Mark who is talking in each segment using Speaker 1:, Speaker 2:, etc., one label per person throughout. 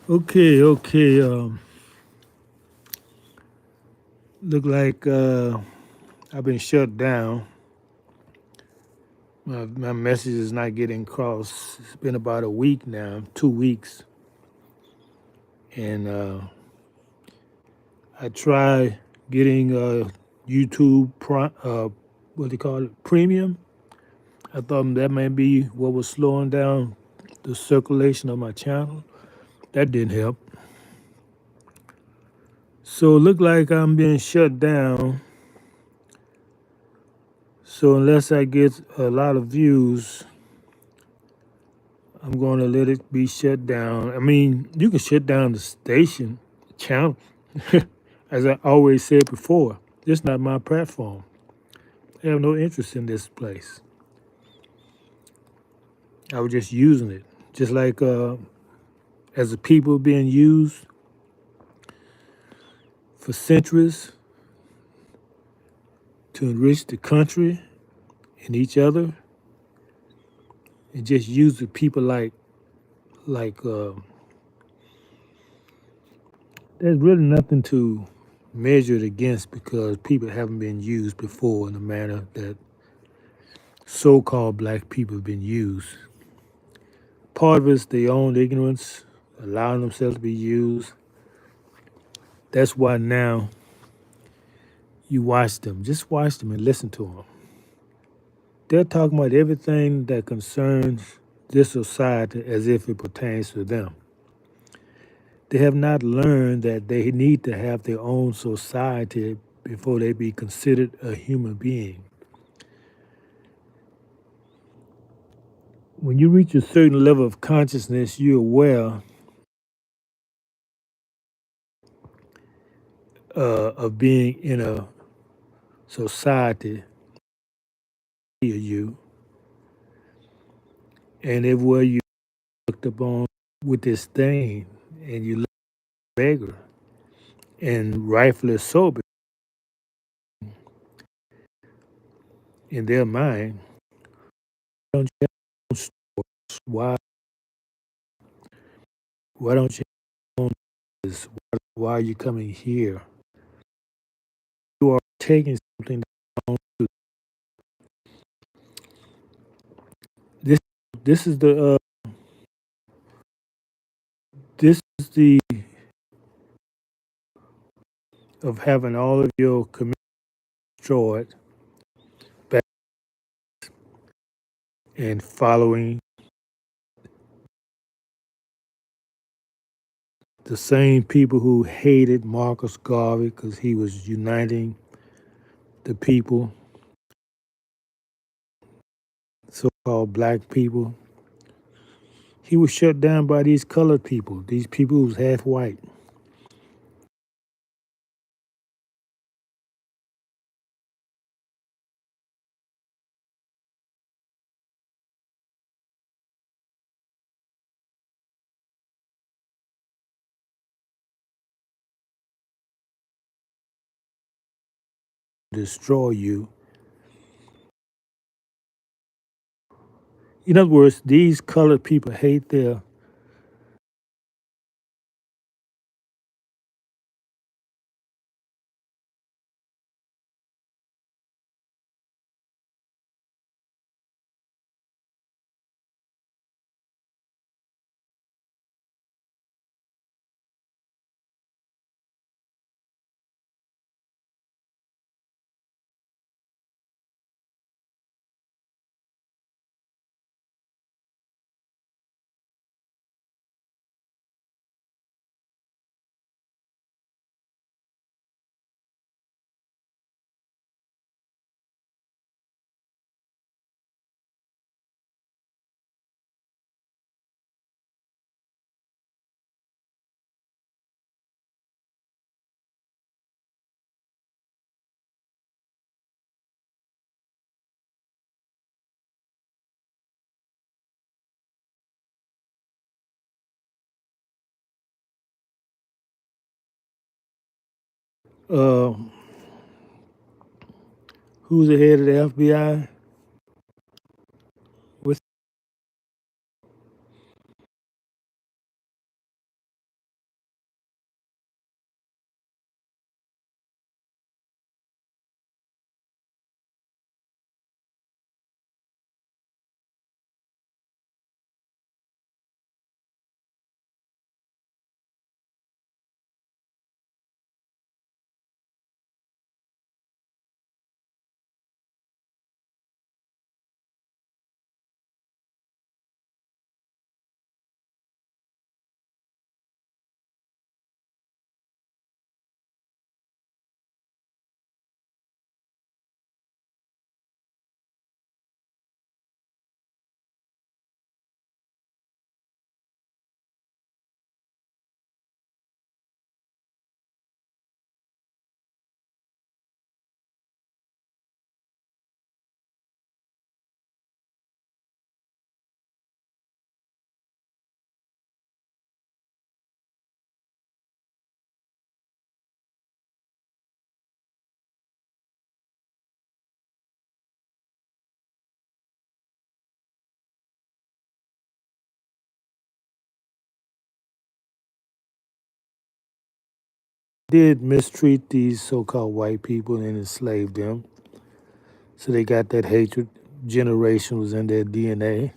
Speaker 1: Okay. Look like I've been shut down. My message is not getting across. It's been about a week now, 2 weeks, and I tried getting YouTube what do you call it, premium. I thought that may be what was slowing down the circulation of my channel. That didn't help. So it looked like I'm being shut down. So unless I get a lot of views, I'm going to let it be shut down. I mean, you can shut down the station, channel. As I always said before, this is not my platform. I have no interest in this place. I was just using it, just like as a people being used for centuries to enrich the country and each other, and just use the people like there's really nothing to measure it against because people haven't been used before in the manner that so-called black people have been used. Part of it's their own ignorance, allowing themselves to be used. That's why now you watch them. Just watch them and listen to them. They're talking about everything that concerns this society as if it pertains to them. They have not learned that they need to have their own society before they be considered a human being. When you reach a certain level of consciousness, you're aware of being in a society near you, and everywhere you looked upon with this thing, and you look beggar, and rightfully so, in their mind, don't you have your own stores? Why don't you have your own this? Why are you coming here? You are taking something that belongs to this. This is the of having all of your community destroyed back and following the same people who hated Marcus Garvey because he was uniting the people, so-called black people. He was shut down by these colored people, these people who was half white. Destroy you. In other words, these colored people hate their uh, who's the head of the FBI? What's did mistreat these so-called white people and enslave them. So they got that hatred. Generation was in their DNA.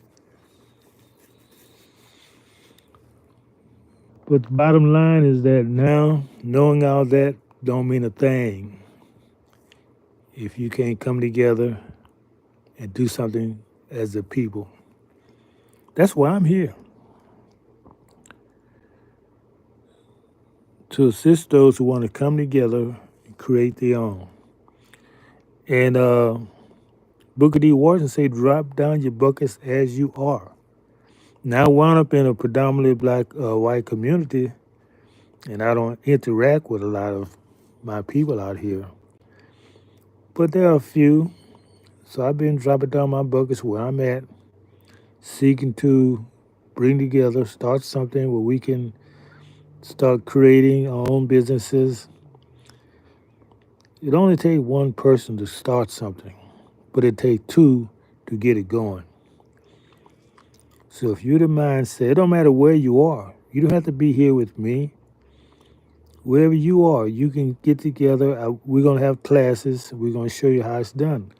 Speaker 1: But the bottom line is that now, knowing all that don't mean a thing if you can't come together and do something as a people. That's why I'm here, to assist those who want to come together and create their own. And Booker D. Washington say, drop down your buckets as you are. Now I wound up in a predominantly black white community, and I don't interact with a lot of my people out here. But there are a few, so I've been dropping down my buckets where I'm at, seeking to bring together, start something where we can start creating our own businesses. It only takes one person to start something, but it takes two to get it going. So if you're the mindset, it don't matter where you are. You don't have to be here with me. Wherever you are, you can get together. We're going to have classes. We're going to show you how it's done.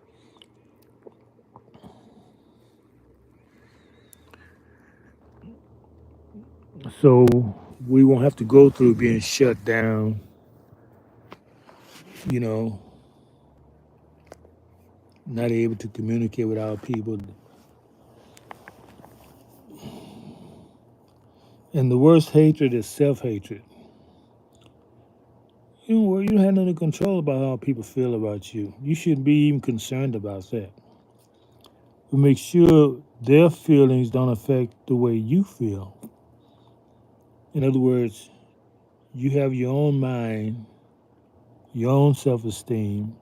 Speaker 1: So we won't have to go through being shut down, you know, not able to communicate with our people. And the worst hatred is self-hatred. You don't have no control about how people feel about you. You shouldn't be even concerned about that. But make sure their feelings don't affect the way you feel. In other words, you have your own mind, your own self-esteem,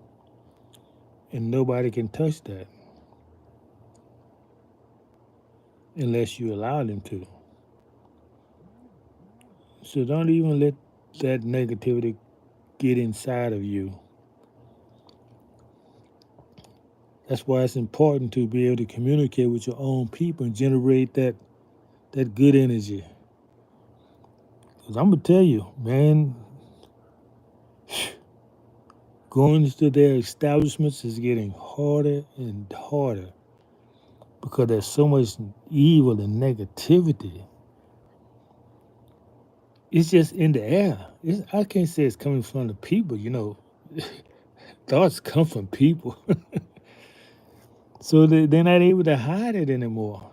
Speaker 1: and nobody can touch that unless you allow them to. So don't even let that negativity get inside of you. That's why it's important to be able to communicate with your own people and generate that good energy. Because I'm going to tell you, man, going to their establishments is getting harder and harder because there's so much evil and negativity. It's just in the air. I can't say it's coming from the people, Thoughts come from people. So they're not able to hide it anymore.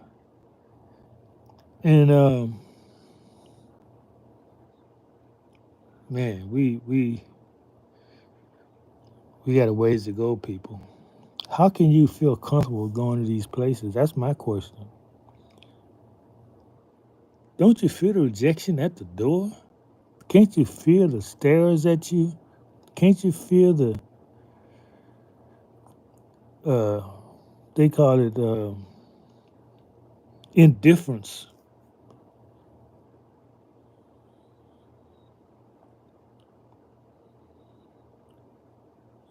Speaker 1: And man, we got a ways to go, people. How can you feel comfortable going to these places? That's my question. Don't you feel the rejection at the door? Can't you feel the stares at you? Can't you feel the they call it indifference?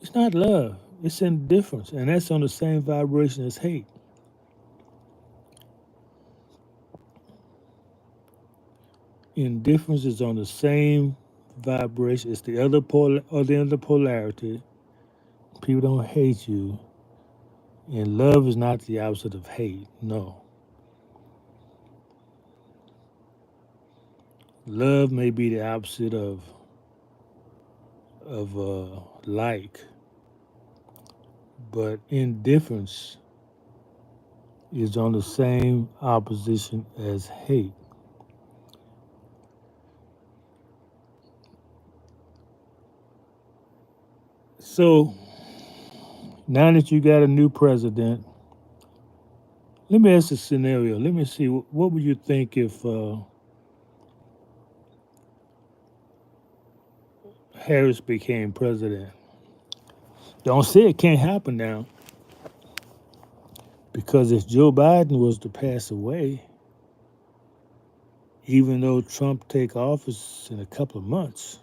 Speaker 1: It's not love. It's indifference, and that's on the same vibration as hate. Indifference is on the same vibration. It's the other polarity. People don't hate you, and love is not the opposite of hate. No, love may be the opposite of like, but indifference is on the same opposition as hate. So now that you got a new president, let me ask a scenario. Let me see, what would you think if Harris became president? Don't say it can't happen now, because if Joe Biden was to pass away, even though Trump take office in a couple of months,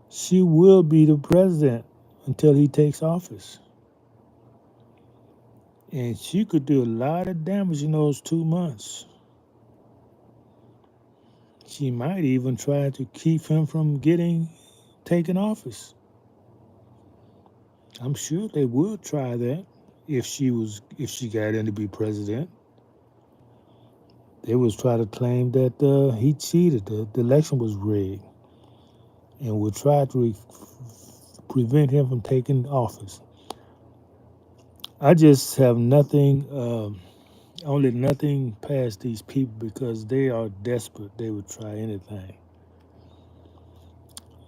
Speaker 1: she will be the president until he takes office. And she could do a lot of damage in those 2 months. She might even try to keep him from getting taking office. I'm sure they would try that if she got in to be president. They would try to claim that he cheated, the election was rigged, and would try to prevent him from taking office. I just have nothing, only nothing past these people because they are desperate. They would try anything.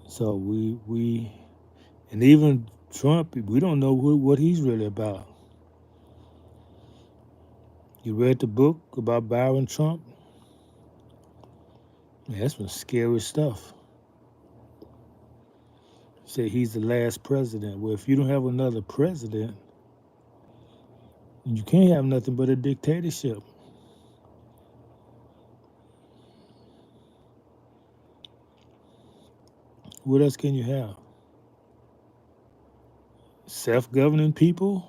Speaker 1: So and even Trump, we don't know what he's really about. You read the book about Byron Trump? Man, that's some scary stuff. Say he's the last president. Well, if you don't have another president, you can't have nothing but a dictatorship. What else can you have? Self-governing people?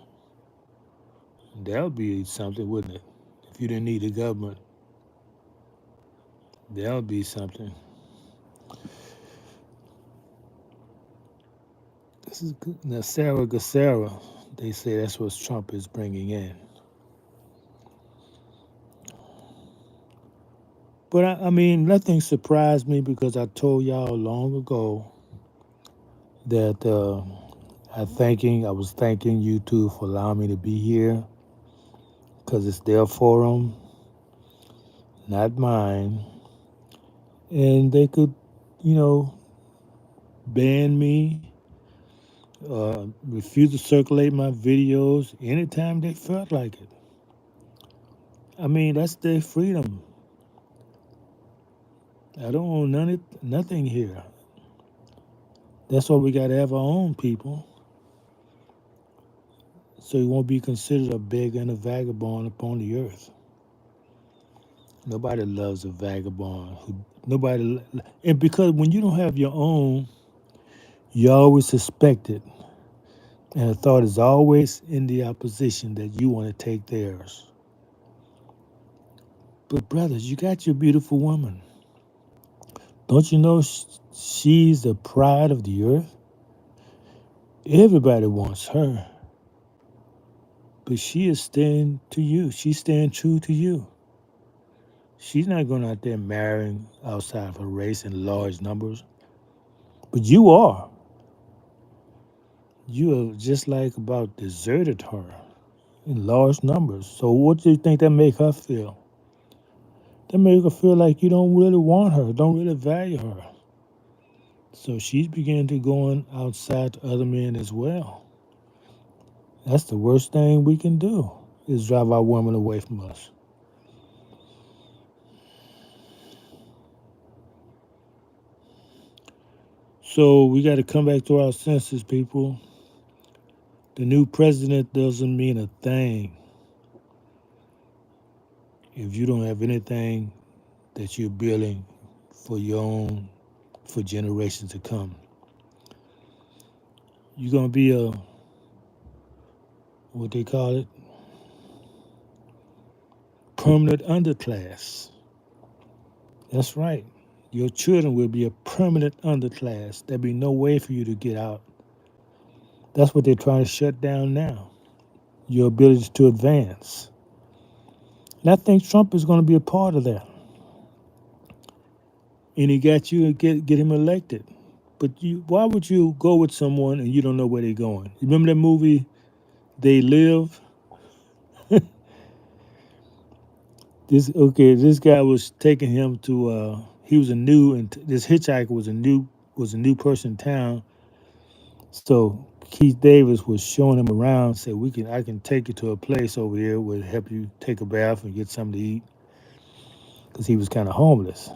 Speaker 1: That would be something, wouldn't it? If you didn't need a government, that would be something. This is good. Now, Sarah Gassara, they say that's what Trump is bringing in. But I mean, nothing surprised me because I told y'all long ago that I was thanking YouTube for allowing me to be here because it's their forum, not mine, and they could, you know, ban me, refuse to circulate my videos anytime they felt like it. I mean, that's their freedom. I don't own nothing here. That's why we got to have our own people, so you won't be considered a beggar and a vagabond upon the earth. Nobody loves a vagabond. And because when you don't have your own, you always suspect it, and the thought is always in the opposition that you want to take theirs. But brothers, you got your beautiful woman. Don't you know she's the pride of the earth? Everybody wants her. But she is staying to you. She's staying true to you. She's not going out there marrying outside of her race in large numbers. But you are. You have just like about deserted her in large numbers. So what do you think that make her feel? That make her feel like you don't really want her, don't really value her. So she's beginning to go on outside to other men as well. That's the worst thing we can do, is drive our women away from us. So we got to come back to our senses, people. The new president doesn't mean a thing if you don't have anything that you're building for your own, for generations to come. You're going to be what they call it, permanent underclass. That's right. Your children will be a permanent underclass. There'll be no way for you to get out. That's what they're trying to shut down now, your ability to advance. And I think Trump is going to be a part of that. And he got you to get him elected. But why would you go with someone and you don't know where they're going? You remember that movie, They Live? This guy was taking him to he was this hitchhiker was a new person in town. So Keith Davis was showing him around, said I can take you to a place over here where help you take a bath and get something to eat, because he was kind of homeless.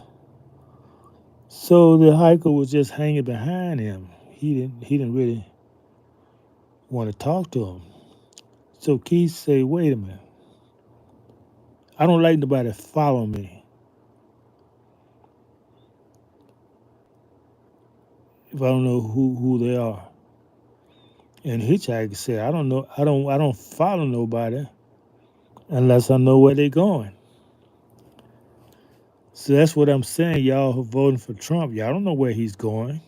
Speaker 1: So the hiker was just hanging behind him. He didn't really want to talk to him. So Keith said, "Wait a minute. I don't like nobody following me. If I don't know who they are." And hitchhiker said, "I don't know. I don't follow nobody unless I know where they're going." So that's what I'm saying. Y'all who voting for Trump, y'all don't know where he's going.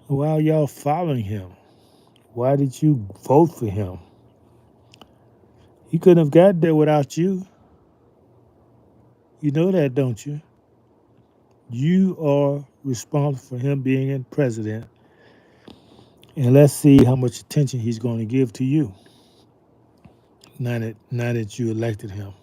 Speaker 1: Why are y'all following him? Why did you vote for him? He couldn't have got there without you. You know that, don't you? You are responsible for him being in president. And let's see how much attention he's going to give to you now that you elected him.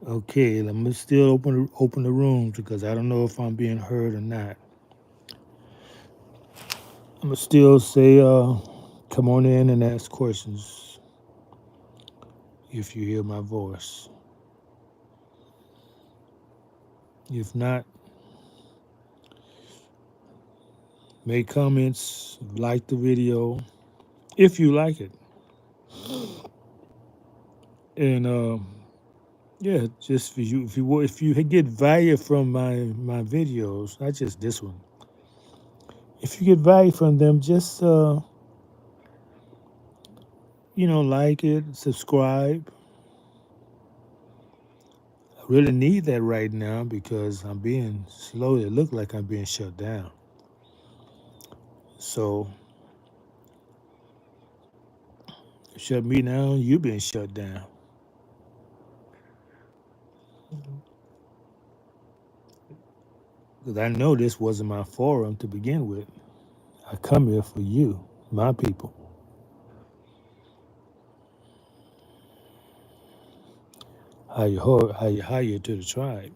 Speaker 1: Okay, let me still open the rooms because I don't know if I'm being heard or not. I'm gonna still say, come on in and ask questions if you hear my voice. If not, make comments, like the video if you like it, and yeah, just for you, if you get value from my videos, not just this one. If you get value from them, just like it, subscribe. I really need that right now because I'm being slowly. It look like I'm being shut down. So shut me down, you being shut down. Because I know this wasn't my forum to begin with. I come here for you, my people. How you hire to the tribe.